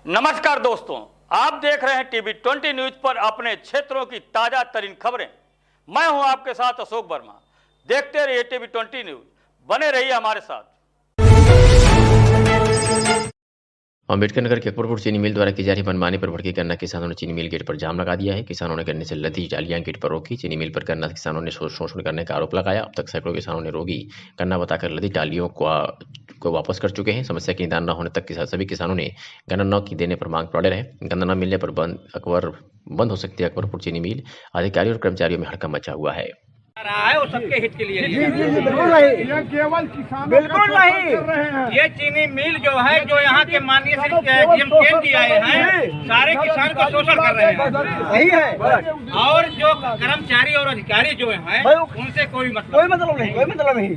नमस्कार दोस्तों, आप देख रहे हैं टीवी 20 न्यूज पर अपने क्षेत्रों की ताजा तरीन खबरें। मैं हूं आपके साथ अशोक वर्मा। देखते रहिए टीवी 20 न्यूज, बने रहिए हमारे साथ। अम्बेडकर नगर के अकबरपुर चीनी मिल द्वारा की जा रही मनमानी पर भड़के गन्ना किसानों ने चीनी मिल गेट पर जाम लगा दिया है। किसानों ने गन्ने से लदी जालियां गेट पर रोकी। चीनी मिल पर गन्ना किसानों ने शोषण करने का आरोप लगाया। अब तक सैकड़ों किसानों ने रोगी गन्ना बताकर लदी टालियों को वापस कर चुके हैं। समस्या के निदान न होने तक सभी किसानों ने गन्ना न की देने पर मांग पर अड़े रहे। गन्ना न मिलने पर बंद हो सकती है अकबरपुर चीनी मिल। अधिकारियों और कर्मचारियों में हड़कंप मचा हुआ है। रहा है वो सबके हित के लिए। बिल्कुल नहीं, ये केवल किसानों बिल्कुल नहीं। ये चीनी मिल जो है, जो यहाँ के माननीय श्री डीएम जी आए हैं, सारे किसान को शोषण कर रहे हैं। सही है। और जो कर्मचारी और अधिकारी जो हैं, उनसे कोई मतलब नहीं।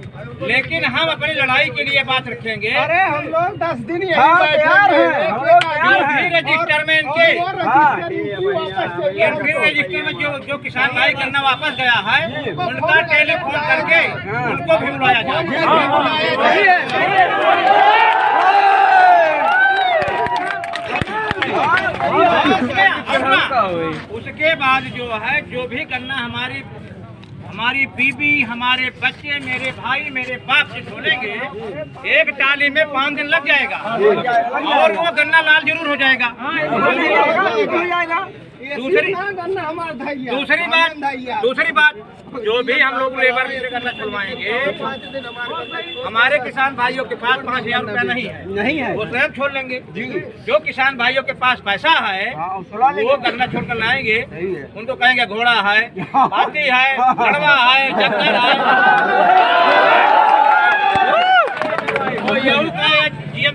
लेकिन हम अपनी लड़ाई के लिए बात रखेंगे। अरे हम लोग 10 दिन यहीं बैठे हैं। रजिस्टर में इनके रजिस्टर में जो किसान भाई गन्ना वापस गया है, उनका टेलीफोन करके उनको भी बुलाया जाए। उसके बाद जो है, जो भी गन्ना हमारी बीबी, हमारे बच्चे, मेरे भाई, मेरे बाप से छोड़ेंगे, एक टाली में 5 दिन लग जाएगा और वो गन्ना लाल जरूर हो जाएगा। दूसरी बात जो भी हम लोग लेबर से गन्ना छुड़वाएंगे, हमारे किसान भाइयों के पास 5,000 रुपया नहीं है, वो स्वयं छोड़ लेंगे। जो किसान भाइयों के पास पैसा है वो गन्ना छोड़ कर लाएंगे। उनको कहेंगे घोड़ा है, हाथी है, लड़वा है, जंगल है।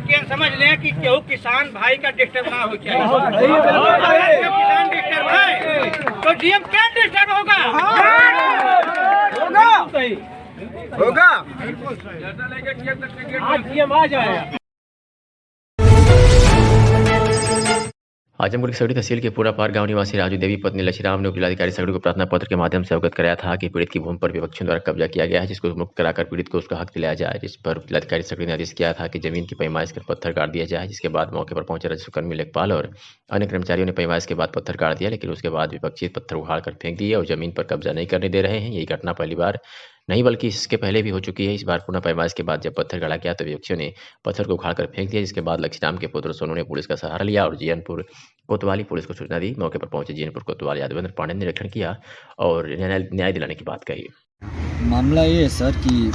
डीएम समझ लें कि केहू किसान भाई का डिस्टर्ब ना हो चाहिए। किसान डिस्टर्ब है तो डीएम क्या डिस्टर्ब होगा? आ जाए। आजमगढ़ की सगड़ी तहसील के पूरा पार गांव निवासी राजू देवी पत्नी लक्ष्मीराम ने जिलाधिकारी सगड़ी को प्रार्थना पत्र के माध्यम से अवगत कराया था कि पीड़ित की भूमि पर विपक्षियों द्वारा कब्जा किया गया है, जिसको मुक्त कराकर पीड़ित को उसका हक दिलाया जाए। जिस पर जिलाधिकारी सगड़ी ने आदेश किया था कि जमीन की पैमाइश कर पत्थर काट दिया जाए। जिसके बाद मौके पर पहुंचे राजस्व कर्मी लेखपाल और अन्य कर्मचारियों ने पैमाइश के बाद पत्थर काट दिया, लेकिन उसके बाद विपक्षी पत्थर उखाड़ कर फेंक दिए और जमीन पर कब्जा नहीं करने दे रहे हैं। यही घटना पहली बार नहीं बल्कि इसके पहले भी हो चुकी है। इस बार पुनः पैमाइश के बाद जब पत्थर गाड़ा गया तो विपक्षियों ने पत्थर को उखाड़ कर फेंक दिया। जिसके बाद लक्ष्मीराम के पुत्र सोनू ने पुलिस का सहारा लिया और जीयनपुर कोतवाली पुलिस को सूचना दी। मौके पर पहुंचे जीयनपुर कोतवाली यादवेंद्र पांडे ने निरीक्षण किया और न्याय दिलाने की बात कही। मामला ये है सर कि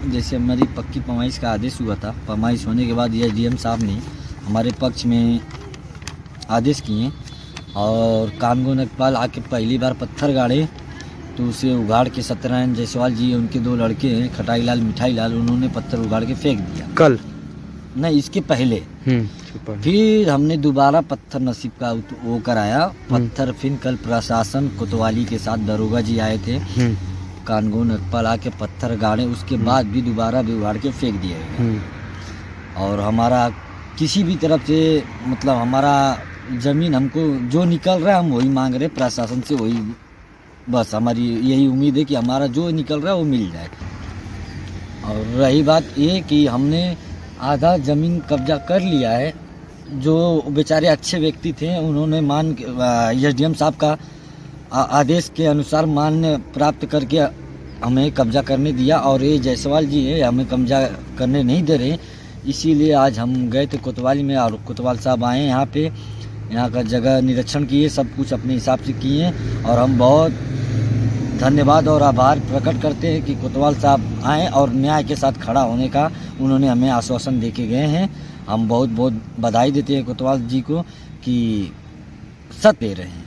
जैसे हमारी पक्की पैमाइश का आदेश हुआ था, पैमाइश होने के बाद ये डीएम साहब ने हमारे पक्ष में आदेश किए और कानगो लेखपाल आके पहली बार पत्थर गाड़े तो उसे उगाड़ के सत्यनारायण जायसवाल जी उनके 2 लड़के हैं, खटाई लाल मिठाई लाल, उन्होंने पत्थर उगाड़ के फेंक दिया। कल नहीं, इसके पहले फिर हमने दोबारा पत्थर नसीब का वो कराया पत्थर। फिर कल प्रशासन कोतवाली के साथ दरोगा जी आए थे, कानगो लेखपाल आके पत्थर गाड़े, उसके बाद भी दोबारा भी उगाड़ के फेंक दिया गया। और हमारा किसी भी तरफ से मतलब हमारा जमीन हमको जो निकल रहा है हम वही मांग रहे प्रशासन से, वही बस हमारी यही उम्मीद है कि हमारा जो निकल रहा है वो मिल जाए। और रही बात ये कि हमने आधा ज़मीन कब्जा कर लिया है। जो बेचारे अच्छे व्यक्ति थे उन्होंने एसडीएम साहब का आदेश के अनुसार मान्य प्राप्त करके हमें कब्जा करने दिया और ये जायसवाल जी है हमें कब्जा करने नहीं दे रहे। इसीलिए आज हम गए थे कोतवाली में और कोतवाल साहब आए यहाँ पे, यहाँ का जगह निरीक्षण किए, सब कुछ अपने हिसाब से किए और हम बहुत धन्यवाद और आभार प्रकट करते हैं कि कोतवाल साहब आए और न्याय के साथ खड़ा होने का उन्होंने हमें आश्वासन दे के गए हैं। हम बहुत बहुत बधाई देते हैं कोतवाल जी को कि सत्य दे रहे हैं।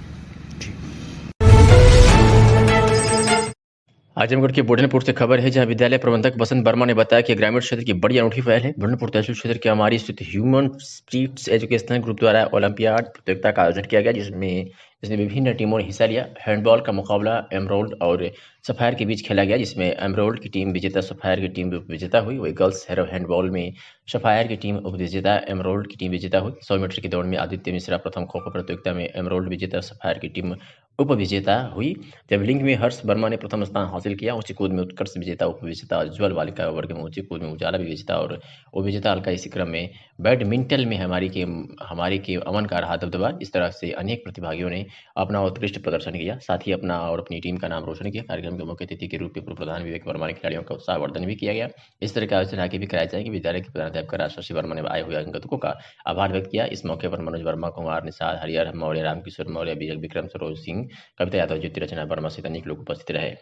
आजमगढ़ के बुढ़नपुर से खबर है, जहां विद्यालय प्रबंधक बसंत वर्मा ने बताया कि ग्रामीण क्षेत्र की बड़ी अनूठी पहल है। बुढ़नपुर तहसील क्षेत्र के हमारी स्थित ह्यूमन स्पिरिट्स एजुकेशनल ग्रुप द्वारा ओलंपियाड प्रतियोगिता का आयोजन किया गया, जिसमें जिसमें विभिन्न टीमों ने हिस्सा लिया। हैंडबॉल का मुकाबला एमरोल्ड और सफायर के बीच खेला गया, जिसमें एमरोल्ड की टीम विजेता, सफायर की टीम उपविजेता हुई। वही गर्ल्स हैंडबॉल में सफायर की टीम उपविजेता, एमरोल्ड की टीम विजेता हुई। 100 मीटर की दौड़ में आदित्य मिश्रा प्रथम, खो-खो प्रतियोगिता में एमरोल्ड विजेता, सफायर की टीम उपविजेता हुई। जेवलिंग में हर्ष वर्मा ने प्रथम स्थान हासिल किया। ऊंची कूद में उत्कर्ष विजेता, उपविजेता उज्ज्वल, बालिका वर्ग में ऊंची कूद में उजाला विजेता और उपविजेता अलका। इसी क्रम में बैडमिंटन में हमारी के अमन का रहा दबदबा। इस तरह से अनेक प्रतिभागियों ने अपना उत्कृष्ट प्रदर्शन किया, साथ ही अपना और अपनी टीम का नाम रोशन किया। कार्यक्रम के मुख्य अतिथि के रूप में पूर्व प्रधान विवेक वर्मा ने खिलाड़ियों का उत्साहवर्धन भी किया गया। इस तरह के आयोजन आगे भी कराए जाएंगे। विद्यालय के प्रधानाध्यापक राजशशि वर्मा ने आए हुए आगंतुकों का आभार व्यक्त किया। इस मौके पर मनोज वर्मा, कुमार निषाद, हरिहर मौर्य, रामकिशोर मौर्य, विक्रम सरोज सिंह, कविता यादव, ज्योति रचना वर्मा सहित अनेक लोग उपस्थित रहे।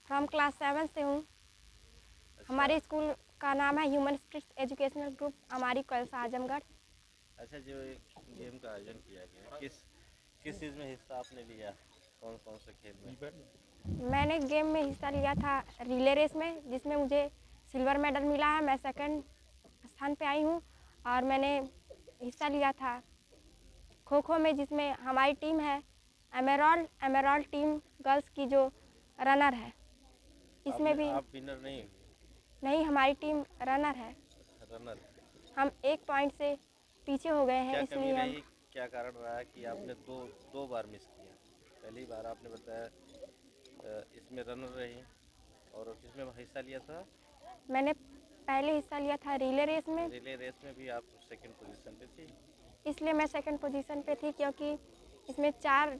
फ्रॉम क्लास 7 से हूँ। हमारे स्कूल का नाम है ह्यूमन स्पिरिट्स एजुकेशनल ग्रुप, हमारी कॉलेज आजमगढ़। अच्छा, जो गेम का आयोजन किया गया, किस चीज़ में हिस्सा आपने लिया, कौन कौन से खेल में? मैंने गेम में हिस्सा लिया था रिले रेस में, जिसमें मुझे सिल्वर मेडल मिला है। मैं सेकंड स्थान पे आई हूँ। और मैंने हिस्सा लिया था खो खो में, जिसमें हमारी टीम है एमेरल्ड टीम गर्ल्स की जो रनर है। इसमें भी आप विनर नहीं? नहीं, हमारी टीम रनर है। हम 1 पॉइंट से पीछे हो गए हैं, इसलिए हम। क्या कारण रहा है कि आपने दो बार मिस किया? पहली बार आपने बताया इसमें रनर रही, और किसमें हिस्सा लिया था? मैंने पहले हिस्सा लिया था रिले रेस में। रिले रेस में भी आप सेकंड पोजीशन पे थी? इसलिए मैं सेकंड पोजीशन पे थी, क्योंकि इसमें 4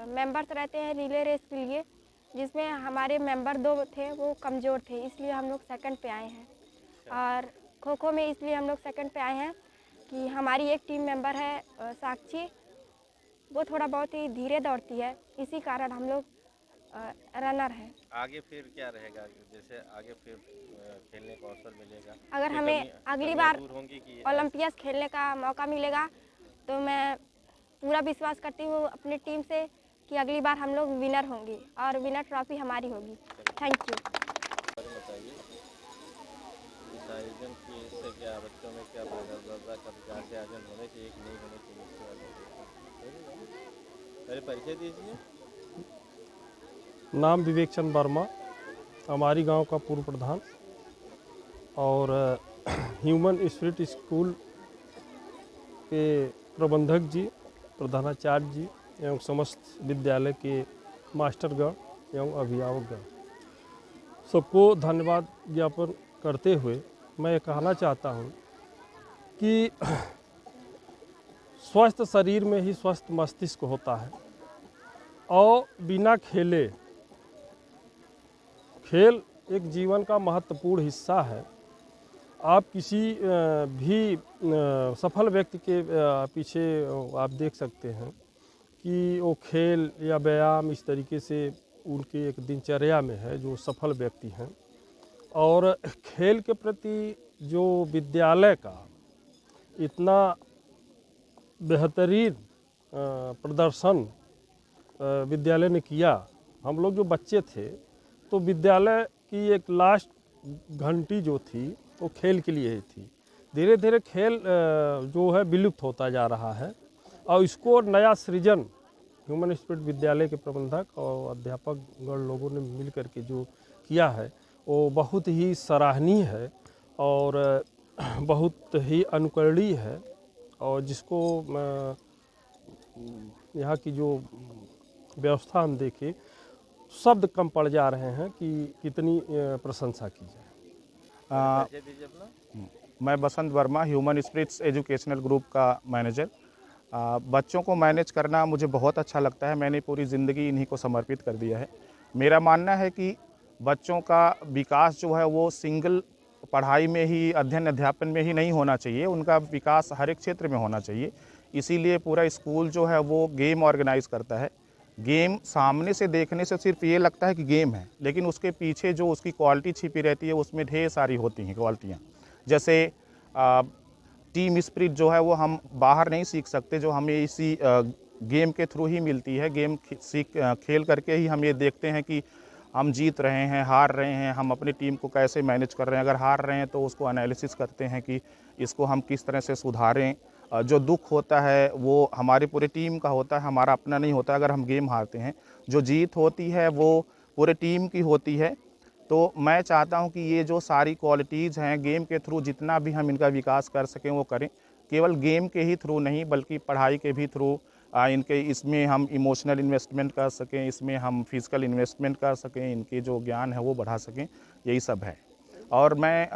मेंबर्स रहते हैं रिले रेस के लिए, जिसमें हमारे मेंबर 2 थे, वो कमज़ोर थे, इसलिए हम लोग सेकंड पे आए हैं। और खो खो में इसलिए हम लोग सेकंड पे आए हैं कि हमारी एक टीम मेंबर है साक्षी, वो थोड़ा बहुत ही धीरे दौड़ती है, इसी कारण हम लोग रनर हैं। आगे फिर क्या रहेगा? जैसे आगे फिर खेलने का अवसर मिलेगा, अगर हमें अगली बार ओलंपियाड खेलने का मौका मिलेगा, तो मैं पूरा विश्वास करती हूँ अपनी टीम से कि अगली बार हम लोग विनर होंगे और विनर ट्रॉफी हमारी होगी। Thank you. बताइए, इस आयोजन की इससे क्या बच्चों में क्या फायदा का आयोजन होने चाहिए कि नहीं होने चाहिए? पहले परिचय दीजिए। नाम विवेक चंद वर्मा, हमारी गांव का पूर्व प्रधान और ह्यूमन स्पिरिट स्कूल के प्रबंधक जी, प्रधानाचार्य जी एवं समस्त विद्यालय के मास्टरगण एवं अभिभावकगण, सबको धन्यवाद ज्ञापन करते हुए मैं ये कहना चाहता हूँ कि स्वस्थ शरीर में ही स्वस्थ मस्तिष्क होता है, और बिना खेल एक जीवन का महत्वपूर्ण हिस्सा है। आप किसी भी सफल व्यक्ति के पीछे आप देख सकते हैं कि वो खेल या व्यायाम इस तरीके से उनके एक दिनचर्या में है, जो सफल व्यक्ति हैं। और खेल के प्रति जो विद्यालय का इतना बेहतरीन प्रदर्शन विद्यालय ने किया, हम लोग जो बच्चे थे, तो विद्यालय की एक लास्ट घंटी जो थी वो खेल के लिए ही थी। धीरे धीरे खेल जो है विलुप्त होता जा रहा है, और इसको नया सृजन ह्यूमन स्पिरिट विद्यालय के प्रबंधक और अध्यापक गण लोगों ने मिल कर के जो किया है, वो बहुत ही सराहनीय है और बहुत ही अनुकरणीय है। और जिसको यहाँ की जो व्यवस्था हम देखें, शब्द कम पड़ जा रहे हैं कि कितनी प्रशंसा की जाए। मैं Basant Verma, human spirits educational group का मैनेजर। बच्चों को मैनेज करना मुझे बहुत अच्छा लगता है। मैंने पूरी ज़िंदगी इन्हीं को समर्पित कर दिया है। मेरा मानना है कि बच्चों का विकास जो है वो सिंगल पढ़ाई में ही, अध्ययन अध्यापन में ही नहीं होना चाहिए, उनका विकास हर एक क्षेत्र में होना चाहिए। इसीलिए पूरा स्कूल जो है वो गेम ऑर्गेनाइज करता है। गेम सामने से देखने से सिर्फ ये लगता है कि गेम है, लेकिन उसके पीछे जो उसकी क्वालिटी छिपी रहती है, उसमें ढेर सारी होती हैं क्वालिटियाँ। जैसे टीम स्पिरिट जो है वो हम बाहर नहीं सीख सकते, जो हमें इसी गेम के थ्रू ही मिलती है। गेम खेल करके ही हम ये देखते हैं कि हम जीत रहे हैं, हार रहे हैं, हम अपनी टीम को कैसे मैनेज कर रहे हैं। अगर हार रहे हैं तो उसको एनालिसिस करते हैं कि इसको हम किस तरह से सुधारें। जो दुख होता है वो हमारी पूरी टीम का होता है, हमारा अपना नहीं होता। अगर हम गेम हारते हैं, जो जीत होती है वो पूरे टीम की होती है। तो मैं चाहता हूं कि ये जो सारी क्वालिटीज़ हैं गेम के थ्रू जितना भी हम इनका विकास कर सकें वो करें, केवल गेम के ही थ्रू नहीं बल्कि पढ़ाई के भी थ्रू इनके इसमें हम इमोशनल इन्वेस्टमेंट कर सकें, इसमें हम फिजिकल इन्वेस्टमेंट कर सकें, इनके जो ज्ञान है वो बढ़ा सकें, यही सब है। और मैं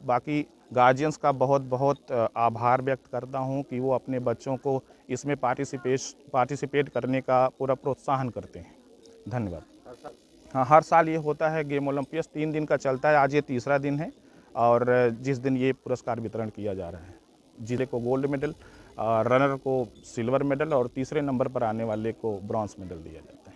बाकी गार्जियंस का बहुत बहुत आभार व्यक्त करता हूं कि वो अपने बच्चों को इसमें पार्टिसिपेट करने का पूरा प्रोत्साहन करते हैं। धन्यवाद। हाँ, हर साल ये होता है गेम ओलंपियस, 3 दिन का चलता है। आज ये तीसरा दिन है और जिस दिन ये पुरस्कार वितरण किया जा रहा है, जिले को गोल्ड मेडल, रनर को सिल्वर मेडल और तीसरे नंबर पर आने वाले को ब्रॉन्ज मेडल दिया जाता है।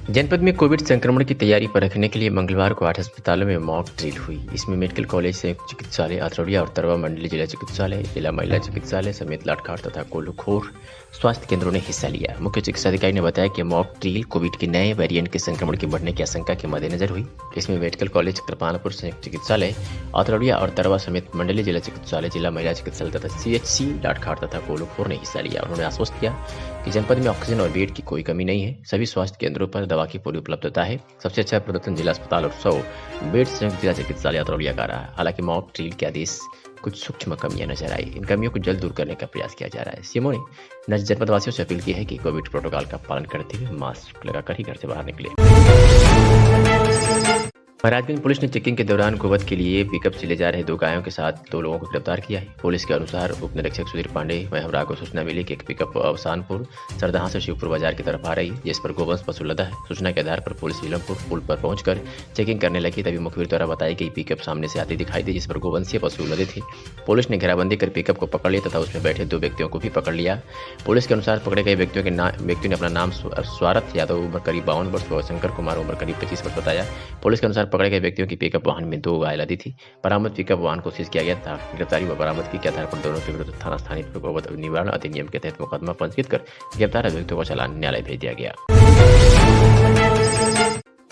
जनपद में कोविड संक्रमण की तैयारी पर रखने के लिए मंगलवार को 8 अस्पतालों में मॉक ड्रिल हुई। इसमें मेडिकल कॉलेज, संयुक्त चिकित्सालय अतरौलिया और तरवा मंडली जिला चिकित्सालय, जिला महिला चिकित्सालय समेत लाटखाट तथा कोलूखोर स्वास्थ्य केंद्रों ने हिस्सा लिया। मुख्य चिकित्सा अधिकारी ने बताया कि मॉक ड्रिल कोविड के नए वेरिएंट के संक्रमण के बढ़ने की आशंका के मद्देनजर हुई। इसमें मेडिकल कॉलेज कृपालपुर, संयुक्त चिकित्सालय अतरौलिया और तरवा समेत मंडली जिला चिकित्सालय, जिला महिला चिकित्सालय तथा CHC लाटखाट तथा कोलूखोर ने हिस्सा लिया। उन्होंने आश्वस्त किया कि जनपद में ऑक्सीजन और बेड की कोई कमी नहीं है। सभी स्वास्थ्य केंद्रों पर दवा की पूरी उपलब्धता है। सबसे अच्छा प्रदर्शन जिला अस्पताल और 100 बेड संयुक्त जिला चिकित्सालय अतरौलिया का रहा। हालांकि मॉक ड्रिल के आदेश कुछ सूक्ष्म कमियां नजर आई। इन कमियों को जल्द दूर करने का प्रयास किया जा रहा है। सीएमओ ने जनपदवासियों से अपील की है कि कोविड प्रोटोकॉल का पालन करते हुए मास्क लगाकर ही घर से बाहर निकले। महाराजगंज पुलिस ने चेकिंग के दौरान गोवध के लिए पिकअप से ले जा रहे 2 गायों के साथ 2 लोगों को गिरफ्तार किया है। पुलिस के अनुसार उप निरीक्षक सुधीर पांडे महमरा को सूचना मिली कि एक पिकअप अवसानपुर सरदहा से शिवपुर बाजार की तरफ आ रही, जिस पर गोवंश पशु लदा है। सूचना के आधार पर पुलिस विलमपुर पुल पर पहुंचकर चेकिंग करने लगी। तभी मुखबिर द्वारा बताई गई पिकअप सामने से आती दिखाई दी, जिस पर गोवंशीय पशु लदे थे। पुलिस ने घेराबंदी कर पिकअप को पकड़ लिया तथा उसमें बैठे 2 व्यक्तियों को भी पकड़ लिया। पुलिस के अनुसार पकड़े गए व्यक्तियों ने अपना नाम स्वारथ यादव उम्र करीब 52 वर्ष व शंकर कुमार उम्र करीब 25 वर्ष बताया। पुलिस के अनुसार पकड़े गए व्यक्तियों की पिकअप वाहन में 2 गाय लदी थी। बरामद पिकअप वाहन को सीज किया गया था। गिरफ्तारी व बरामदगी के आधार पर दोनों के विरुद्ध थाना स्थानीय गोवध निवारण अधिनियम के तहत मुकदमा पंजीकृत कर गिरफ्तार अभियुक्तों को चालान न्यायालय भेज दिया गया।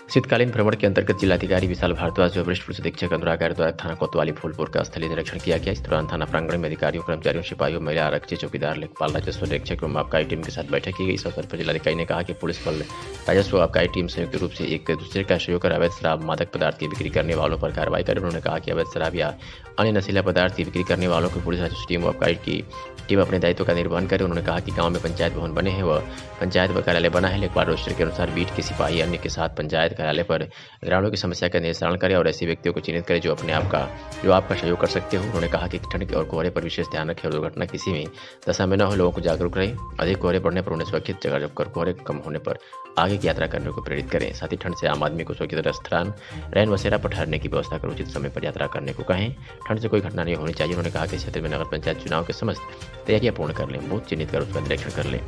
शीतकालीन भ्रमण के अंतर्गत जिलाधिकारी विशाल भारद्वाज व वरिष्ठ पुलिस अधीक्षक अनुराग आर्य द्वारा थाना कोतवाली फूलपुर का स्थलीय निरीक्षण किया गया। इस दौरान थाना प्रांगण में अधिकारियों, कर्मचारियों, सिपाहियों, महिला आरक्षी, चौकीदार, लेखपाल, राजस्व निरीक्षक एवं आबकारी टीम के साथ बैठक की गई। इस अवसर पर जिलाधिकारी ने कहा कि पुलिस बल, राजस्व व आबकारी टीम संयुक्त रूप से एक दूसरे का सहयोग कर अवैध शराब, मादक पदार्थ की बिक्री करने वालों पर कार्रवाई करें। उन्होंने कहा कि अवैध शराब या अन्य नशीला पदार्थ की बिक्री करने वालों को पुलिस राजस्व टीम व आबकारी की टीम अपने दायित्व का निर्वहन करे। उन्होंने कहा कि गांव में पंचायत भवन बने हैं व पंचायत कार्यालय बना है। लेखपाल रोस्टर के अनुसार बीट के सिपाही अन्य के साथ पंचायत कार्यालय पर ग्रामीणों की समस्या का निस्तारण करें और ऐसे व्यक्तियों को चिन्हित करें जो आपका सहयोग कर सकते हो। उन्होंने कहा कि ठंड और कोहरे पर विशेष ध्यान रखें और दुर्घटना किसी में दशा में न हो। लोगों को जागरूक रहें। अधिक कोहरे पड़ने पर उन्हें सुरक्षित जगह रखकर कोहरे कम होने पर आगे की यात्रा करने को प्रेरित करें। साथ ही ठंड से आम आदमी को सुरक्षित स्थान, रैन बसेरा पर ठहरने की व्यवस्था कर उचित समय पर यात्रा करने को कहें। ठंड से कोई घटना नहीं होनी चाहिए। उन्होंने कहा कि क्षेत्र में नगर पंचायत चुनाव के समस्त तैयारियां पूर्ण कर लें, बूथ चिन्हित कर उसका निरीक्षण कर लें।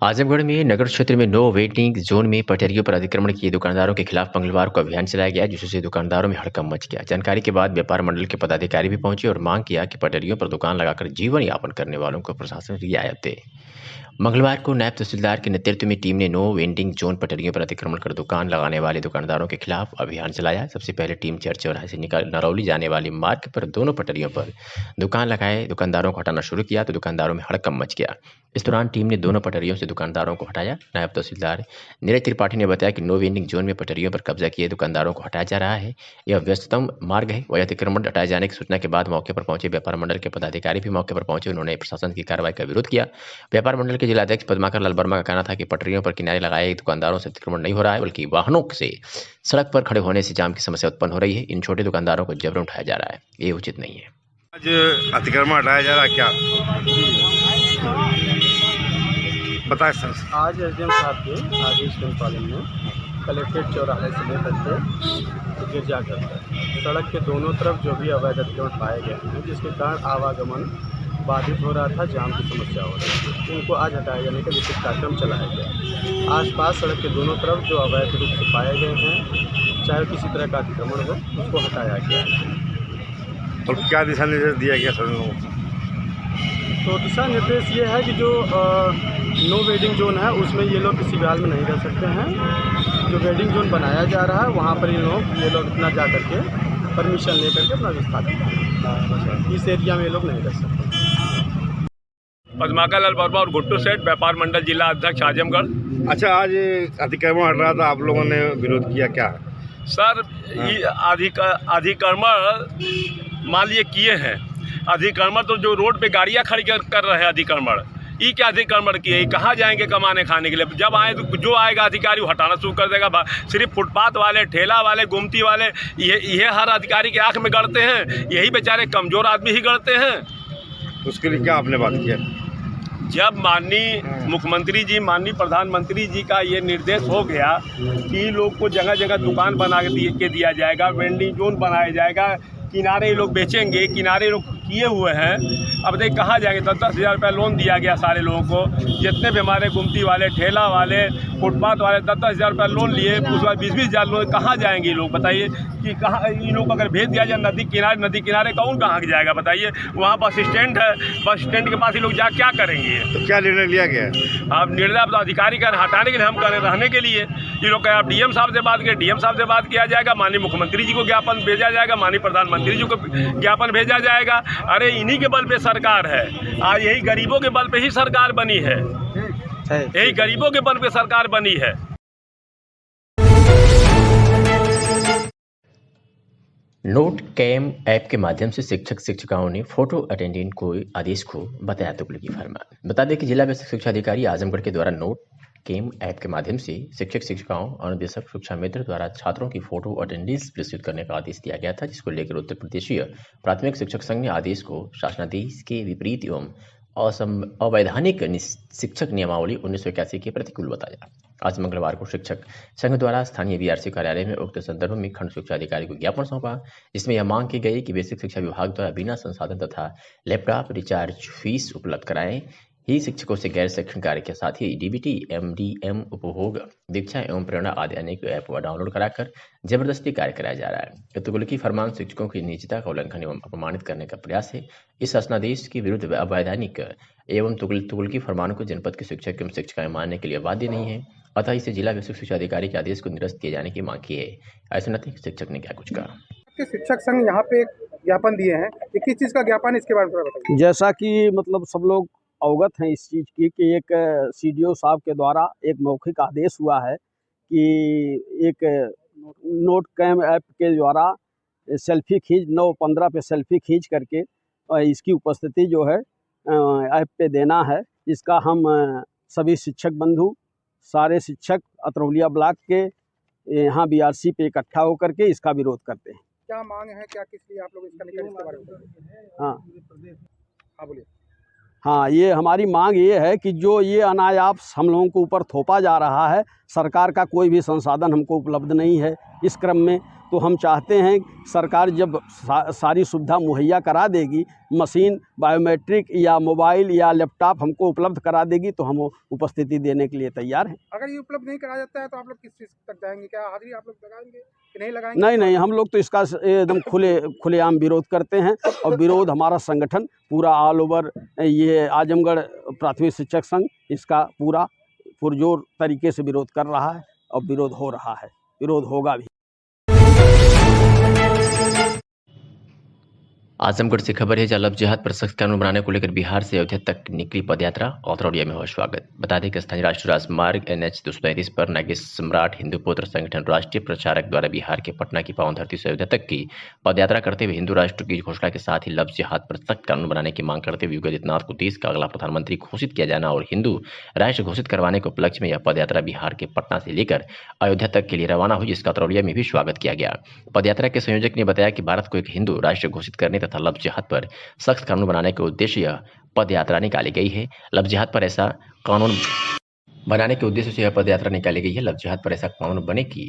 आजमगढ़ में नगर क्षेत्र में नो वेटिंग जोन में पटरियों पर अतिक्रमण किए दुकानदारों के खिलाफ मंगलवार को अभियान चलाया गया, जिससे दुकानदारों में हड़कंप मच गया। जानकारी के बाद व्यापार मंडल के पदाधिकारी भी पहुंचे और मांग किया कि पटरियों पर दुकान लगाकर जीवन यापन करने वालों को प्रशासन रियायत दे। मंगलवार को नायब तहसीलदार के नेतृत्व में टीम ने नो वेंडिंग जोन पटरियों पर अतिक्रमण कर दुकान लगाने वाले दुकानदारों के खिलाफ अभियान चलाया। सबसे पहले टीम चर्च चौराहे से नरौली जाने वाली मार्ग पर दोनों पटरियों पर दुकान लगाए दुकानदारों को हटाना शुरू किया तो दुकानदारों में हड़कंप मच गया। इस दौरान टीम ने दोनों पटरियों से दुकानदारों को हटाया। नायब तहसीलदार नीरज त्रिपाठी ने बताया कि नो वेंडिंग जोन में पटरियों पर कब्जा किए दुकानदारों को हटाया जा रहा है। यह व्यस्ततम मार्ग है। वह अतिक्रमण हटाए जाने की सूचना के बाद मौके पर पहुंचे व्यापार मंडल के पदाधिकारी भी मौके पर पहुंचे। उन्होंने प्रशासन की कार्रवाई का विरोध किया। व्यापार मंडल के जिलाध्यक्ष पद्माकर लाल वर्मा का कहना था कि पटरियों पर किनारे लगाए दुकानदारों से अतिक्रमण नहीं हो रहा है, बल्कि वाहनों से सड़क पर खड़े होने से जाम की समस्या उत्पन्न हो रही है। इन छोटे दुकानदारों को जबरन उठाया जा रहा है, ये उचित नहीं है। आज अतिक्रमण हटाया जा रहा है, क्या बताएं सर? आज एसडीएम साहब के आदेश के पालन में कलेक्ट्रेट चौराहे से लेकर के गिरजा करता है सड़क के दोनों तरफ जो भी अवैध अतिक्रमण पाए गए हैं, जिसके कारण आवागमन बाधित हो रहा था, जाम की समस्या हो रही थी, उनको आज हटाए जाने का विशेष कार्यक्रम चलाया गया। आसपास सड़क के दोनों तरफ जो अवैध रूप से पाए गए हैं, चाहे किसी तरह का अतिक्रमण हो, उसको हटाया गया। और क्या दिशा निर्देश दिया गया सर लोगों को? तो दिशा निर्देश ये है कि जो नो वेडिंग जोन है उसमें ये लोग किसी भी हाल में नहीं रह सकते हैं। जो वेडिंग जोन बनाया जा रहा है वहाँ पर ये लोग अपना जा करके परमिशन ले करके अपना विस्थापित करें। इस एरिया में ये लोग नहीं रह सकते। पद्माकर लाल वर्मा और गुट्टू सेठ, व्यापार मंडल जिला अध्यक्ष आजमगढ़। अच्छा, आज अतिक्रमण हट रहा था, आप लोगों ने विरोध किया क्या? सर, ये अतिक्रमण मान लिए किए हैं। अतिक्रमण तो जो रोड पे गाड़ियाँ खड़ी कर रहे हैं अतिक्रमण, ये क्या अतिक्रमण किए? कहाँ जाएंगे कमाने खाने के लिए? जब आए तो जो आएगा अधिकारी वो हटाना शुरू कर देगा। सिर्फ फुटपाथ वाले, ठेला वाले, गुमती वाले, ये हर अधिकारी के आँख में गड़ते हैं। यही बेचारे कमज़ोर आदमी ही गड़ते हैं। उसके लिए क्या आपने बात किया? जब माननीय मुख्यमंत्री जी, माननीय प्रधानमंत्री जी का ये निर्देश हो गया कि लोग को जगह जगह दुकान बना के दिया जाएगा, वेंडिंग जोन बनाया जाएगा, किनारे लोग बेचेंगे, किनारे लोग किए हुए हैं। अब देख कहाँ जाएंगे? 10-10 हज़ार रुपया लोन दिया गया सारे लोगों को। जितने भी हमारे गुमती वाले, ठेला वाले, फुटपाथ वाले 10-10 हज़ार रुपया लोन लिए, उसके बाद 20-20 हज़ार लोन। कहाँ जाएंगे ये लोग बताइए? कि कहाँ इन लोग अगर भेज दिया जाए नदी किनारे कौन कहाँ जाएगा बताइए? वहाँ बस स्टैंड है, बस स्टैंड के पास ये लोग जा क्या करेंगे? तो क्या निर्णय लिया गया? अब निर्णय अब अधिकारी का हटाने के लिए, हम करें रहने के लिए। ये लोग कहें आप डीएम साहब से बात करें, डीएम साहब से बात किया जाएगा, माननीय मुख्यमंत्री जी को ज्ञापन भेजा जाएगा, माननीय प्रधानमंत्री जी को ज्ञापन भेजा जाएगा। अरे इन्हीं के बल पे सरकार है। आज यही गरीबों के बल पे ही सरकार बनी है, यही गरीबों के बल पे सरकार बनी है। नोट कैम ऐप के माध्यम से शिक्षक शिक्षिकाओं ने फोटो अटेंडेंट को आदेश को बताया तुगलकी फरमान। बता दें कि जिला बेसिक शिक्षा अधिकारी आजमगढ़ के द्वारा नोट कैम ऐप के माध्यम से शिक्षक शिक्षिकाओं और अनुदेशक शिक्षा मित्र द्वारा छात्रों की फोटो अटेंडेंस प्रस्तुत करने का आदेश दिया गया था, जिसको लेकर उत्तर प्रदेशीय प्राथमिक शिक्षक संघ ने आदेश को शासनादेश के विपरीत एवं अवैधानिक शिक्षक नियमावली 1981 के प्रतिकूल बताया। आज मंगलवार को शिक्षक संघ द्वारा स्थानीय बीआरसी कार्यालय में उक्त संदर्भ में खंड शिक्षा अधिकारी को ज्ञापन सौंपा, जिसमें यह मांग की गई कि बेसिक शिक्षा विभाग द्वारा बिना संसाधन तथा लैपटॉप रिचार्ज फीस उपलब्ध कराएं ही शिक्षकों से गैर शैक्षणिक कार्य के साथ ही डीबीटी, एमडीएम, उपभोग, दीक्षा एवं प्रेरणा आदि अनेक ऐप डाउनलोड कराकर जबरदस्ती कार्य कराया जा रहा है। तुगलकी फरमान शिक्षकों की निजता का उल्लंघन एवं अपमानित करने का प्रयास है। इस शासनादेश के विरुद्ध अवैधानिक एवं तुगलकी फरमान को जनपद के शिक्षक एवं शिक्षिकाएं मानने के लिए बाध्य नहीं है, अतः इसे जिला बेसिक शिक्षा अधिकारी के आदेश को निरस्त किए जाने की मांग की है। ऐसे नतीजे शिक्षक ने क्या कुछ कहा। शिक्षक संघ यहाँ पे ज्ञापन दिए हैं, किस चीज का ज्ञापन, इसके बारे में बताइए। जैसा कि मतलब सब लोग अवगत हैं इस चीज़ की कि एक सीडीओ साहब के द्वारा एक मौखिक आदेश हुआ है कि एक नोट कैम ऐप के द्वारा सेल्फी खींच 9/15 पे सेल्फी खींच करके इसकी उपस्थिति जो है ऐप पे देना है। इसका हम सभी शिक्षक बंधु, सारे शिक्षक अतरौलिया ब्लॉक के यहाँ बीआरसी पे इकट्ठा होकर के इसका विरोध करते हैं। क्या मांग है, क्या किस लिए आप लोग इसका निकल, इसके बारे में? हाँ बोलिए। हाँ, ये हमारी मांग ये है कि जो ये अनायास हम लोगों को ऊपर थोपा जा रहा है, सरकार का कोई भी संसाधन हमको उपलब्ध नहीं है इस क्रम में, तो हम चाहते हैं सरकार जब सारी सुविधा मुहैया करा देगी, मशीन, बायोमेट्रिक या मोबाइल या लैपटॉप हमको उपलब्ध करा देगी तो हम उपस्थिति देने के लिए तैयार हैं। अगर ये उपलब्ध नहीं कराया जाता है तो आप लोग किस चीज़ तक जाएंगे? क्या हाजिरी आप लोग लगाएंगे कि नहीं लगाएंगे? नहीं, हम लोग तो इसका एकदम खुलेआम विरोध करते हैं और विरोध हमारा संगठन पूरा ऑल ओवर ये आजमगढ़ प्राथमिक शिक्षक संघ इसका पूरा पुरजोर तरीके से विरोध कर रहा है और विरोध हो रहा है, विरोध होगा भी। आजमगढ़ से खबर है, जहां लव जिहाद पर सख्त कानून बनाने को लेकर बिहार से अयोध्या तक निकली पदयात्रा, औतरौलिया में हुआ स्वागत। बता दें कि स्थानीय राष्ट्रीय राजमार्ग NH 233 पर नागेश सम्राट हिंदू पुत्र संगठन राष्ट्रीय प्रचारक द्वारा बिहार के पटना की पावन धरती से अयोध्या तक की पदयात्रा करते हुए हिंदू राष्ट्र की घोषणा के साथ ही लव जिहाद पर सख्त कानून बनाने की मांग करते हुए योगी आदित्यनाथ को देश का अगला प्रधानमंत्री घोषित किया जाना और हिंदू राष्ट्र घोषित करवाने के उपलक्ष्य में यह पदयात्रा बिहार के पटना से लेकर अयोध्या तक के लिए रवाना हुई, जिसका औतरौलिया में भी स्वागत किया गया। पदयात्रा के संयोजक ने बताया कि भारत को एक हिंदू राष्ट्र घोषित करने तथा लव जिहाद पर सख्त कानून बनाने के उद्देश्य यह पदयात्रा निकाली गई है। लव जिहाद पर ऐसा कानून बनाने के उद्देश्य से यह पदयात्रा निकाली गई है। लव जिहाद पर ऐसा कानून बने कि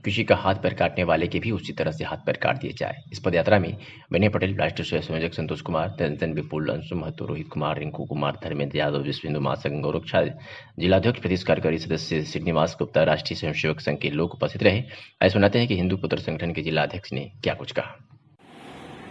किसी का हाथ पैर काटने वाले के भी उसी तरह से हाथ पैर काट दिए जाए। इस पदयात्रा में विनय पटेल, राष्ट्रीय संयोजक संतोष कुमार, धनजन विपुल, अंशु महतो, रोहित कुमार, रिंकू कुमार, धर्मेंद्र यादव, विश्व हिंदू महासंघ गौरक्षा, जिलाध्यक्ष प्रदेश कार्यकारी सदस्य श्रीनिवास गुप्ता, राष्ट्रीय स्वयंसेवक संघ के लोग उपस्थित रहे। ऐसे सुनाते हैं कि हिंदू पुत्र संगठन के जिला अध्यक्ष ने क्या कुछ कहा।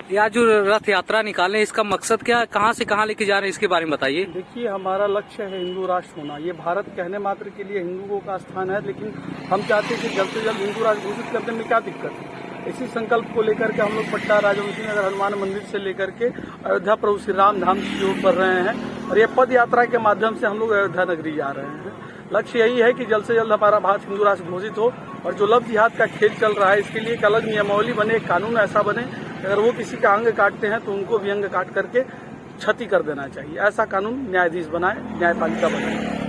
या जो रथ यात्रा निकालें, इसका मकसद क्या है, कहाँ से कहाँ लेके जा रहे हैं, इसके बारे में बताइए। देखिए, हमारा लक्ष्य है हिंदू राष्ट्र होना। ये भारत कहने मात्र के लिए हिंदुओं का स्थान है, लेकिन हम चाहते हैं कि जल्द से जल्द हिंदू राष्ट्र घोषित करने में क्या दिक्कत है। इसी संकल्प को लेकर के हम लोग पट्टा राजवंशी नगर हनुमान मंदिर से लेकर के अयोध्या प्रभु श्री राम धाम की ओर बढ़ रहे हैं और ये पद यात्रा के माध्यम से हम लोग अयोध्या नगरी जा रहे हैं। लक्ष्य यही है कि जल्द से जल्द हमारा भारत हिंदू राष्ट्र घोषित हो और जो लव जिहाद का खेल चल रहा है इसके लिए एक अलग नियमावली बने, एक कानून ऐसा बने अगर वो किसी का अंग काटते हैं तो उनको भी अंग काट करके क्षति कर देना चाहिए। ऐसा कानून न्यायाधीश बनाए, न्यायपालिका बनाए।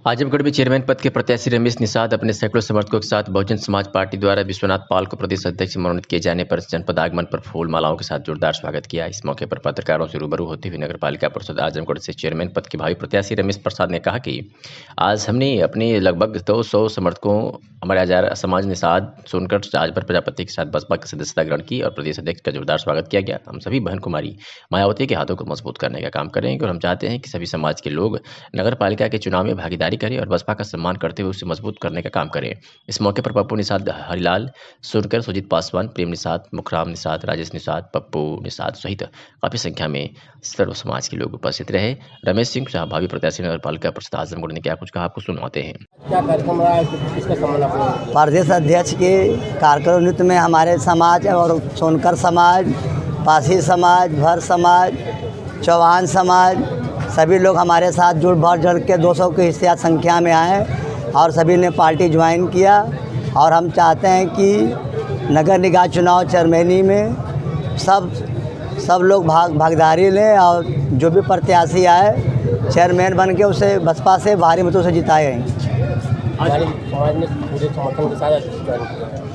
आजमगढ़ में चेयरमैन पद के प्रत्याशी रमेश निषाद अपने सैकड़ों समर्थकों के साथ बहुजन समाज पार्टी द्वारा विश्वनाथ पाल को प्रदेश अध्यक्ष मनोनीत किए जाने पर जनपद आगमन पर फूल मालाओं के साथ जोरदार स्वागत किया। इस मौके पर पत्रकारों से रूबरू होते हुए नगर पालिका परिषद आजमगढ़ से चेयरमैन पद के भावी प्रत्याशी रमेश प्रसाद ने कहा कि आज हमने अपने लगभग 200 समर्थकों हमारे आचार्य समाज निषाद सोनकर राजभर प्रजापति के साथ बसपा की सदस्यता ग्रहण की और प्रदेश अध्यक्ष का जोरदार स्वागत किया गया। हम सभी बहन कुमारी मायावती के हाथों को मजबूत करने का काम करेंगे और हम चाहते हैं कि सभी समाज के लोग नगर पालिका के चुनाव में भागीदारी करें और बसपा का सम्मान करते हुए उसे मजबूत करने का काम करें। इस मौके पर पप्पू निषाद, हरिलाल सोनकर, सुजीत पासवान, प्रेम निषाद, मुखराम निषाद, राजेश निषाद, पप्पू निषाद सहित काफी संख्या में सर्व समाज के लोग उपस्थित रहे। रमेश सिंह शाह भावी प्रत्याशी नगर पालिका परिषद आजमगढ़ ने क्या कुछ कहा, आपको सुनवाते हैं। क्या कार्यक्रम रहा है, किसका सम्मान आपने? प्रदेश अध्यक्ष के कार्यक्रम नृत्य में हमारे समाज और सोनकर समाज, पासी समाज, भर समाज, चौहान समाज सभी लोग हमारे साथ जुड़ बढ़ चढ़ के 200 की हिस्सा संख्या में आए और सभी ने पार्टी ज्वाइन किया और हम चाहते हैं कि नगर निकाय चुनाव चेयरमैनी में सब लोग भागीदारी लें और जो भी प्रत्याशी आए चेयरमैन बन के उसे बसपा से भारी मतों से जिताए।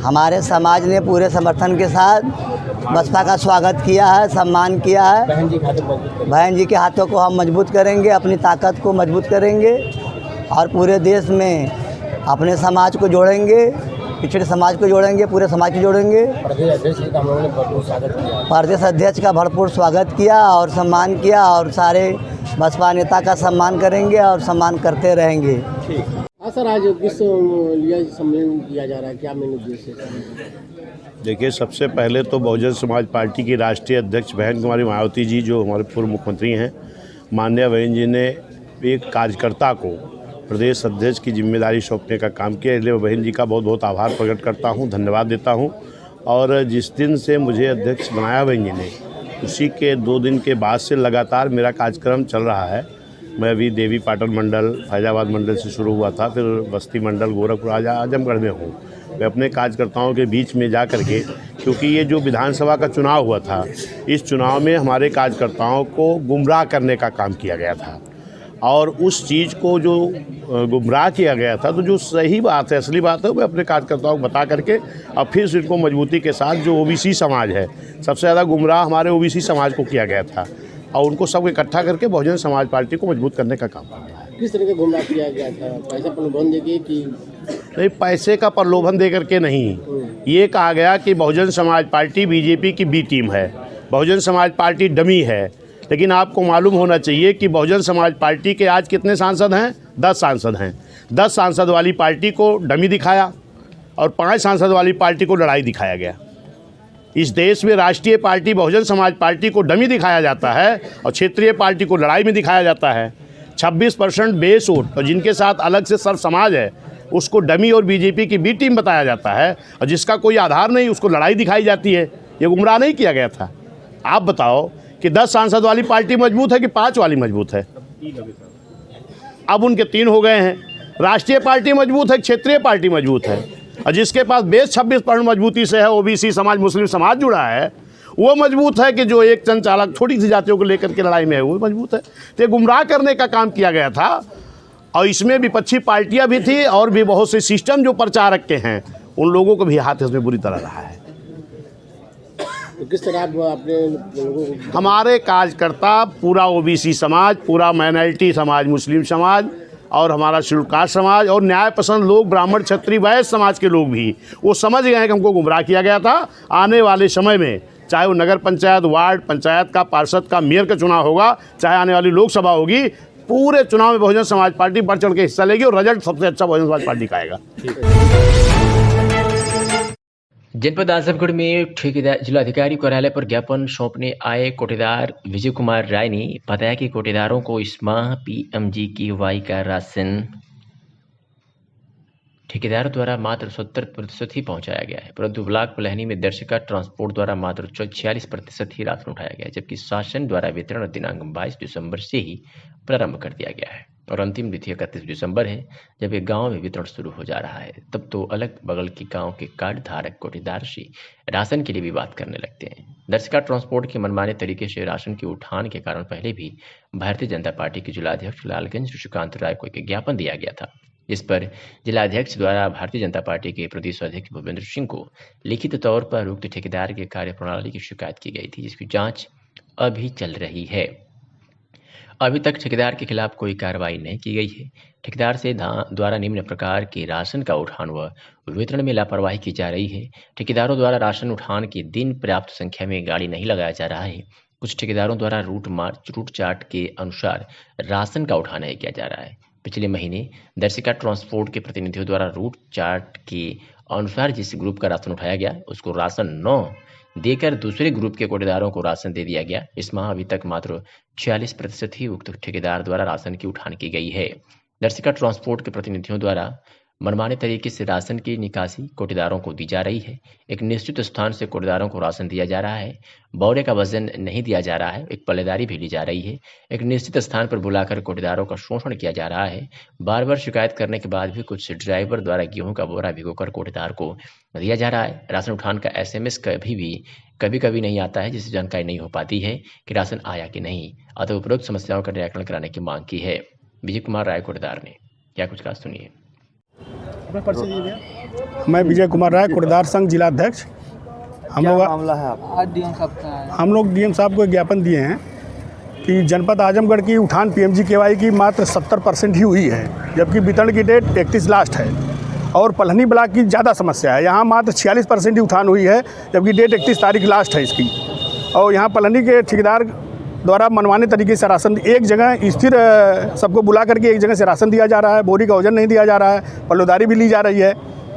हमारे समाज ने पूरे समर्थन के साथ बसपा का स्वागत किया है, सम्मान किया है। बहन जी के हाथों को हम मजबूत करेंगे, अपनी ताकत को मजबूत करेंगे और पूरे देश में अपने समाज को जोड़ेंगे, पिछड़े समाज को जोड़ेंगे, पूरे समाज को जोड़ेंगे। प्रदेश अध्यक्ष का भरपूर स्वागत किया और सम्मान किया और सारे बसपा नेता का सम्मान करेंगे और सम्मान करते रहेंगे। हाँ सर, आज किस लिए सम्मेलन किया जा रहा है, क्या मेन उद्देश्य है? देखिए, सबसे पहले तो बहुजन समाज पार्टी की राष्ट्रीय अध्यक्ष बहन कुमारी मायावती जी, जो हमारे पूर्व मुख्यमंत्री हैं, माननीय बहन जी ने एक कार्यकर्ता को प्रदेश अध्यक्ष की जिम्मेदारी सौंपने का काम किया। इसलिए बहन जी का बहुत बहुत आभार प्रकट करता हूं, धन्यवाद देता हूं। और जिस दिन से मुझे अध्यक्ष बनाया बहन जी ने, उसी के 2 दिन के बाद से लगातार मेरा कार्यक्रम चल रहा है। मैं अभी देवी पाटन मंडल, फैजाबाद मंडल से शुरू हुआ था, फिर बस्ती मंडल, गोरखपुर, आज आजमगढ़ में हूँ। मैं अपने कार्यकर्ताओं के बीच में जा करके, क्योंकि ये जो विधानसभा का चुनाव हुआ था, इस चुनाव में हमारे कार्यकर्ताओं को गुमराह करने का काम किया गया था और उस चीज़ को जो गुमराह किया गया था, तो जो सही बात है, असली बात है, मैं अपने कार्यकर्ताओं को बता करके अब फिर से इनको मजबूती के साथ, जो ओबीसी समाज है, सबसे ज़्यादा गुमराह हमारे ओबीसी समाज को किया गया था और उनको सब इकट्ठा करके बहुजन समाज पार्टी को मजबूत करने का काम कर रहा है। किस तरह का गुमराह किया गया था? पैसा प्रलोभन देके कि नहीं, पैसे का प्रलोभन दे करके नहीं, ये कहा गया कि बहुजन समाज पार्टी बीजेपी की बी टीम है, बहुजन समाज पार्टी डमी है। लेकिन आपको मालूम होना चाहिए कि बहुजन समाज पार्टी के आज कितने सांसद हैं? 10 सांसद हैं। 10 सांसद वाली पार्टी को डमी दिखाया और 5 सांसद वाली पार्टी को लड़ाई दिखाया गया। इस देश में राष्ट्रीय पार्टी बहुजन समाज पार्टी को डमी दिखाया जाता है और क्षेत्रीय पार्टी को लड़ाई में दिखाया जाता है। 26% बेस वोट और जिनके साथ अलग से सर्व समाज है, उसको डमी और बीजेपी की बी टीम बताया जाता है और जिसका कोई आधार नहीं, उसको लड़ाई दिखाई जाती है। ये गुमराह नहीं किया गया था। आप बताओ कि 10 सांसद वाली पार्टी मजबूत है कि 5 वाली मजबूत है? अब उनके 3 हो गए हैं। राष्ट्रीय पार्टी मजबूत है, क्षेत्रीय पार्टी मजबूत है और जिसके पास बेस 26% मजबूती से है, ओबीसी समाज, मुस्लिम समाज जुड़ा है, वो मजबूत है कि जो एक चंद चालक छोटी सी जातियों को लेकर के लड़ाई में है, वो मजबूत है। तो ये गुमराह करने का काम किया गया था और इसमें विपक्षी पार्टियां भी थी और भी बहुत से सिस्टम जो प्रचारक के हैं, उन लोगों को भी हाथ इसमें बुरी तरह रहा है। तो किस तरह अपने लोगों को? हमारे कार्यकर्ता, पूरा ओबीसी समाज, पूरा माइनॉरिटी समाज, मुस्लिम समाज और हमारा शेड्यूल कास्ट समाज और न्याय पसंद लोग, ब्राह्मण, क्षत्रिय, वैश्य समाज के लोग भी, वो समझ गए हैं कि हमको गुमराह किया गया था। आने वाले समय में चाहे वो नगर पंचायत, वार्ड पंचायत का, पार्षद का, मेयर का चुनाव होगा, चाहे आने वाली लोकसभा होगी, पूरे चुनाव में बहुजन समाज पार्टी बढ़ चढ़ के हिस्सा लेगी और रिजल्ट सबसे अच्छा बहुजन समाज पार्टी का आएगा। जनपद आजमगढ़ में ठेकेदार जिलाधिकारी कार्यालय पर ज्ञापन सौंपने आए कोटेदार विजय कुमार राय ने बताया कि कोटेदारों को इस माह PMGKY का राशन ठेकेदारों द्वारा मात्र 70% ही पहुंचाया गया है, परंतु ब्लॉक पलहनी में दर्शिका ट्रांसपोर्ट द्वारा मात्र 46% ही राशन उठाया गया है, जबकि शासन द्वारा वितरण दिनांक 22 दिसंबर से ही प्रारंभ कर दिया गया है और अंतिम तिथि 31 दिसंबर है, जब एक गांव में वितरण शुरू हो जा रहा है। तब तो अलग बगल के गांव के कार्ड धारक कोटेदार से राशन के लिए विवाद करने लगते हैं। दर्शिका ट्रांसपोर्ट के मनमाने तरीके से राशन की उठान के कारण पहले भी भारतीय जनता पार्टी के जिलाध्यक्ष लालगंज ऋषिकांत राय को एक ज्ञापन दिया गया था, जिस पर जिलाध्यक्ष द्वारा भारतीय जनता पार्टी के प्रदेश अध्यक्ष भूपेंद्र सिंह को लिखित तौर पर उक्त ठेकेदार के कार्यप्रणाली की शिकायत की गई थी, जिसकी जांच अभी चल रही है। अभी तक ठेकेदार के खिलाफ कोई कार्रवाई नहीं की गई है। ठेकेदार से द्वारा निम्न प्रकार के राशन का उठान व वितरण में लापरवाही की जा रही है। ठेकेदारों द्वारा राशन उठान के दिन पर्याप्त संख्या में गाड़ी नहीं लगाया जा रहा है। कुछ ठेकेदारों द्वारा रूट चार्ट के अनुसार राशन का उठान नहीं किया जा रहा है। पिछले महीने दर्शिका ट्रांसपोर्ट के प्रतिनिधियों द्वारा रूट चार्ट के अनुसार जिस ग्रुप का राशन उठाया गया उसको राशन 9 देकर दूसरे ग्रुप के कोटेदारों को राशन दे दिया गया। इस माह अभी तक मात्र 46% ही उक्त ठेकेदार द्वारा राशन की उठान की गई है। दर्शिका ट्रांसपोर्ट के प्रतिनिधियों द्वारा मनमाने तरीके से राशन की निकासी कोटेदारों को दी जा रही है। एक निश्चित स्थान से कोटेदारों को राशन दिया जा रहा है, बोरे का वजन नहीं दिया जा रहा है, एक पल्लेदारी भी ली जा रही है। एक निश्चित स्थान पर बुलाकर कोटेदारों का शोषण किया जा रहा है। बार बार शिकायत करने के बाद भी कुछ ड्राइवर द्वारा गेहूं का बोरा भिगोकर कोटेदार को दिया जा रहा है। राशन उठान का SMS कभी कभी नहीं आता है, जिससे जानकारी नहीं हो पाती है कि राशन आया कि नहीं। अतः उपरोक्त समस्याओं का निराकरण कराने की मांग की है। विजय कुमार राय कोटेदार ने क्या कुछ कहा, सुनिए। मैं विजय कुमार राय कोटेदार संघ जिलाध्यक्ष। हम लोग DM साहब को ज्ञापन दिए हैं कि जनपद आजमगढ़ की उठान PMGKY की मात्र 70% ही हुई है, जबकि वितरण की डेट 31 लास्ट है। और पलहनी ब्लॉक की ज़्यादा समस्या है, यहाँ मात्र 46% ही उठान हुई है, जबकि डेट 31 तारीख लास्ट है इसकी। और यहाँ पलहनी के ठेकेदार द्वारा मनमाने तरीके से राशन एक जगह स्थिर सबको बुला करके एक जगह से राशन दिया जा रहा है, बोरी का वजन नहीं दिया जा रहा है, पल्लेदारी भी ली जा रही है।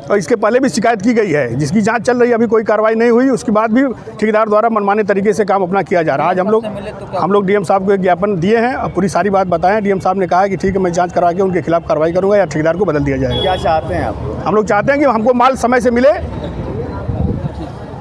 और इसके पहले भी शिकायत की गई है, जिसकी जांच चल रही है, अभी कोई कार्रवाई नहीं हुई। उसके बाद भी ठेकेदार द्वारा मनमाने तरीके से काम अपना किया जा रहा है। आज हम लोग DM साहब को एक ज्ञापन दिए हैं और पूरी सारी बात बताएं। DM साहब ने कहा है कि ठीक है, मैं जाँच करा के उनके खिलाफ कार्रवाई करूँगा या ठेकेदार को बदल दिया जाएगा। क्या चाहते हैं आप? हम लोग चाहते हैं कि हमको माल समय से मिले।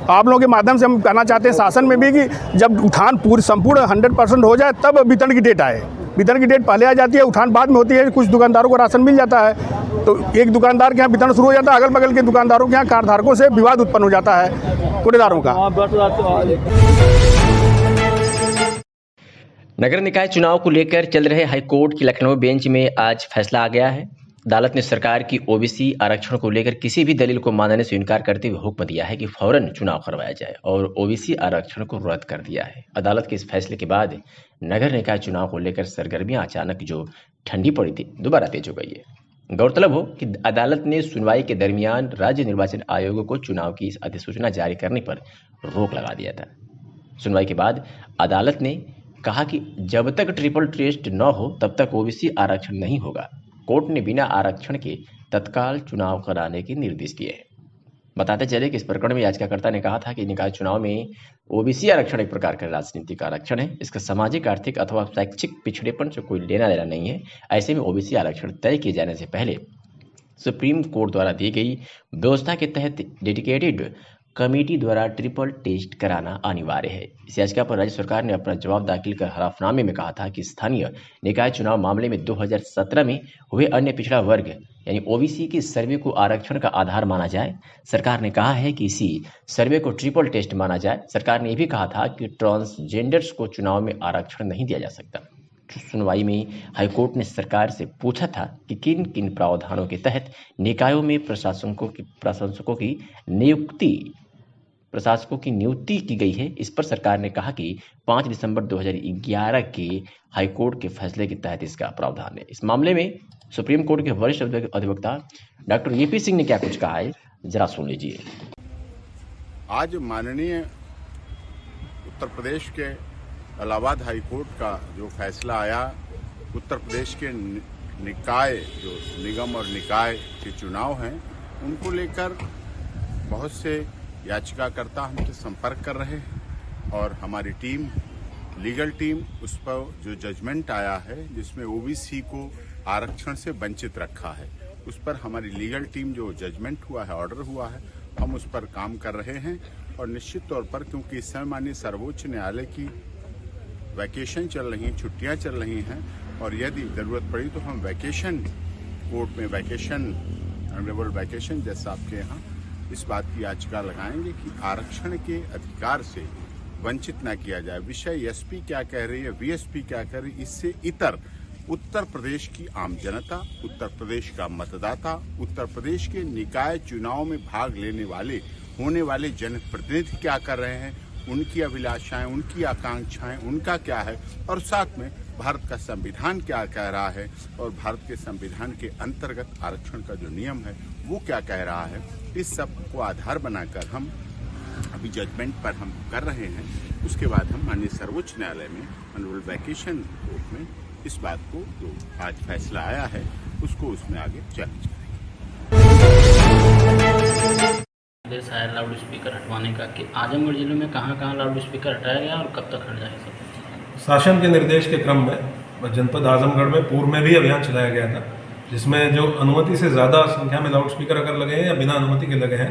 आप लोगों के माध्यम से हम कहना चाहते हैं शासन में भी कि जब उठान संपूर्ण 100% हो जाए तब वितरण की डेट आए। वितरण की डेट पहले आ जाती है, उठान बाद में होती है। कुछ दुकानदारों को राशन मिल जाता है तो एक दुकानदार के यहाँ वितरण शुरू हो जाता है, अगल बगल के दुकानदारों के यहाँ कार्डधारकों से विवाद उत्पन्न हो जाता है कोटेदारों का। नगर निकाय चुनाव को लेकर चल रहे हाईकोर्ट की लखनऊ बेंच में आज फैसला आ गया है। अदालत ने सरकार की OBC आरक्षण को लेकर किसी भी दलील को मानने से इनकार करते हुए हुक्म दिया है कि फौरन चुनाव करवाया जाए और OBC आरक्षण को रद्द कर दिया है। अदालत के इस फैसले के बाद नगर निकाय चुनाव को लेकर सरगर्मियां अचानक जो ठंडी पड़ी थी दोबारा तेज हो गई है। गौरतलब हो कि अदालत ने सुनवाई के दरमियान राज्य निर्वाचन आयोग को चुनाव की इस अधिसूचना जारी करने पर रोक लगा दिया था। सुनवाई के बाद अदालत ने कहा कि जब तक ट्रिपल टेस्ट न हो तब तक OBC आरक्षण नहीं होगा। कोर्ट ने बिना आरक्षण के तत्काल चुनाव कराने के निर्देश दिए हैं। बताते चले कि इस प्रकरण में याचिकाकर्ता ने कहा था कि निकाय चुनाव में OBC आरक्षण एक प्रकार का राजनीतिक आरक्षण है। इसका सामाजिक, आर्थिक अथवा शैक्षिक पिछड़ेपन से कोई लेना देना नहीं है। ऐसे में OBC आरक्षण तय किए जाने से पहले सुप्रीम कोर्ट द्वारा दी गई व्यवस्था के तहत डेडिकेटेड कमेटी द्वारा ट्रिपल टेस्ट कराना अनिवार्य है। इस याचिका पर राज्य सरकार ने अपना जवाब दाखिल कर हलफनामे में कहा था कि स्थानीय निकाय चुनाव मामले में 2017 में हुए अन्य पिछड़ा वर्ग यानी OBC के सर्वे को आरक्षण का आधार माना जाए। सरकार ने कहा है कि इसी सर्वे को ट्रिपल टेस्ट माना जाए। सरकार ने यह भी कहा था कि ट्रांसजेंडर्स को चुनाव में आरक्षण नहीं दिया जा सकता। सुनवाई में हाईकोर्ट ने सरकार से पूछा था कि किन किन प्रावधानों के तहत निकायों में प्रशासकों की नियुक्ति की गई है। इस पर सरकार ने कहा कि 5 दिसंबर 2011 के हाईकोर्ट के फैसले के तहत इसका प्रावधान है। इस मामले में सुप्रीम कोर्ट के वरिष्ठ अधिवक्ता डॉक्टर AP सिंह ने क्या कुछ कहा है, जरा सुन लीजिए। आज माननीय उत्तर प्रदेश के इलाहाबाद हाईकोर्ट का जो फैसला आया, उत्तर प्रदेश के निकाय जो निगम और निकाय के चुनाव हैं उनको लेकर बहुत से याचिकाकर्ता हमसे संपर्क कर रहे हैं और हमारी टीम, लीगल टीम, उस पर जो जजमेंट आया है जिसमें ओबीसी को आरक्षण से वंचित रखा है, उस पर हमारी लीगल टीम जो जजमेंट हुआ है, ऑर्डर हुआ है, हम उस पर काम कर रहे हैं। और निश्चित तौर पर क्योंकि इस समय माननीय सर्वोच्च न्यायालय की वैकेशन चल रही, छुट्टियां चल रही हैं और यदि ज़रूरत पड़ी तो हम वैकेशन कोर्ट में ऑनरेबल वैकेशन जज साहब के यहाँ इस बात की याचिका लगाएंगे कि आरक्षण के अधिकार से वंचित न किया जाए। विषय एसपी क्या कह रही है, वीएसपी क्या कह रही है, इससे इतर उत्तर प्रदेश की आम जनता, उत्तर प्रदेश का मतदाता, उत्तर प्रदेश के निकाय चुनाव में भाग लेने वाले होने वाले जनप्रतिनिधि क्या कर रहे हैं, उनकी अभिलाषाएं, उनकी आकांक्षाएं, उनका क्या है और साथ में भारत का संविधान क्या कह रहा है और भारत के संविधान के अंतर्गत आरक्षण का जो नियम है वो क्या कह रहा है, इस सब को आधार बनाकर हम अभी जजमेंट पर हम कर रहे हैं। उसके बाद हम माननीय सर्वोच्च न्यायालय में ऑनरेबल वैकेशन कोर्ट में इस बात को जो आज फैसला आया है उसको उसमें आगे चैलेंज आदेश आया लाउड स्पीकर हटवाने का कि आजमगढ़ जिले में कहाँ लाउड स्पीकर हटाया गया और कब तक हट जाएगा? शासन के निर्देश के क्रम में जनपद आजमगढ़ में पूर्व में भी अभियान चलाया गया था, जिसमें जो अनुमति से ज़्यादा संख्या में लाउड स्पीकर अगर लगे हैं या बिना अनुमति के लगे हैं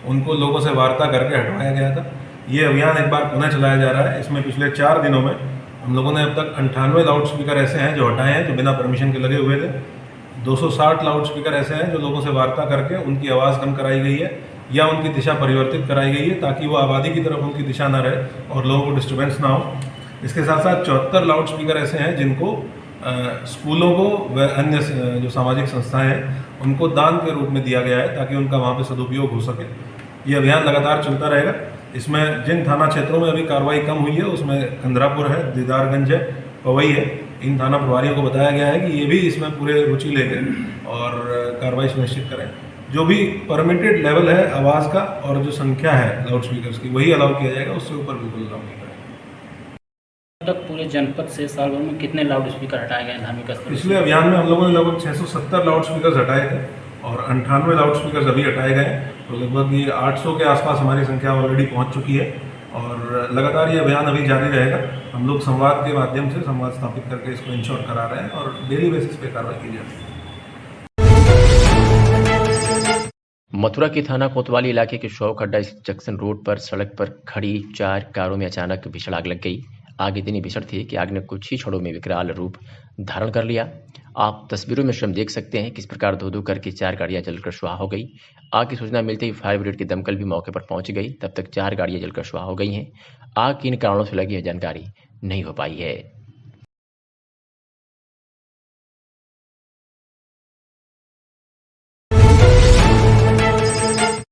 उनको लोगों से वार्ता करके हटवाया गया था। ये अभियान एक बार पुनः चलाया जा रहा है। इसमें पिछले 4 दिनों में हम लोगों ने अब तक 98 लाउड स्पीकर ऐसे हैं जो हटाए हैं, जो बिना परमिशन के लगे हुए थे। 260 लाउड स्पीकर ऐसे हैं जो लोगों से वार्ता करके उनकी आवाज़ कम कराई गई है या उनकी दिशा परिवर्तित कराई गई है ताकि वो आबादी की तरफ उनकी दिशा न रहे और लोगों को डिस्टर्बेंस ना हो। इसके साथ साथ 74 लाउड स्पीकर ऐसे हैं जिनको स्कूलों को व अन्य जो सामाजिक संस्थाएं हैं उनको दान के रूप में दिया गया है ताकि उनका वहाँ पे सदुपयोग हो सके। ये अभियान लगातार चलता रहेगा। इसमें जिन थाना क्षेत्रों में अभी कार्रवाई कम हुई है उसमें कंदरापुर है, दीदारगंज है, पवई है, इन थाना प्रभारियों को बताया गया है कि ये भी इसमें पूरे रुचि लेकर और कार्रवाई सुनिश्चित करें। जो भी परमिटेड लेवल है आवाज़ का और जो संख्या है लाउड स्पीकर की वही अलाउ किया जाएगा, उससे ऊपर बिल्कुल अलाउ नहीं करेगा। तक पूरे जनपद से साल भर में कितने लाउड स्पीकर हटाए गए धार्मिक स्थल? पिछले अभियान में हम लोगों ने लगभग 670 लाउड स्पीकर हटाए थे और 98 लाउड स्पीकर अभी हटाए गए, तो लगभग ये 800 के आसपास हमारी संख्या ऑलरेडी पहुंच चुकी है और लगातार ये अभियान अभी जारी रहेगा। हम लोग संवाद के माध्यम से संवाद स्थापित करके इसको इंश्योर करा रहे हैं और डेली बेसिस पे कार्रवाई की जाती है। मथुरा के थाना कोतवाली इलाके के शौक अड्डा जंक्शन रोड पर सड़क पर खड़ी 4 कारों में अचानक भीषण आग लग गई। आग इतनी भीषण थी कि आग ने कुछ ही क्षणों में विकराल रूप धारण कर लिया। आप तस्वीरों में स्वयं देख सकते हैं किस प्रकार धो करके 4 गाड़ियां जलकर स्वाह हो गई। आग की सूचना मिलते ही फायर ब्रिगेड की दमकल भी मौके पर पहुंच गई। तब तक 4 गाड़ियां जलकर स्वाह हो गई हैं। आग किन कारणों से लगी है जानकारी नहीं हो पाई है।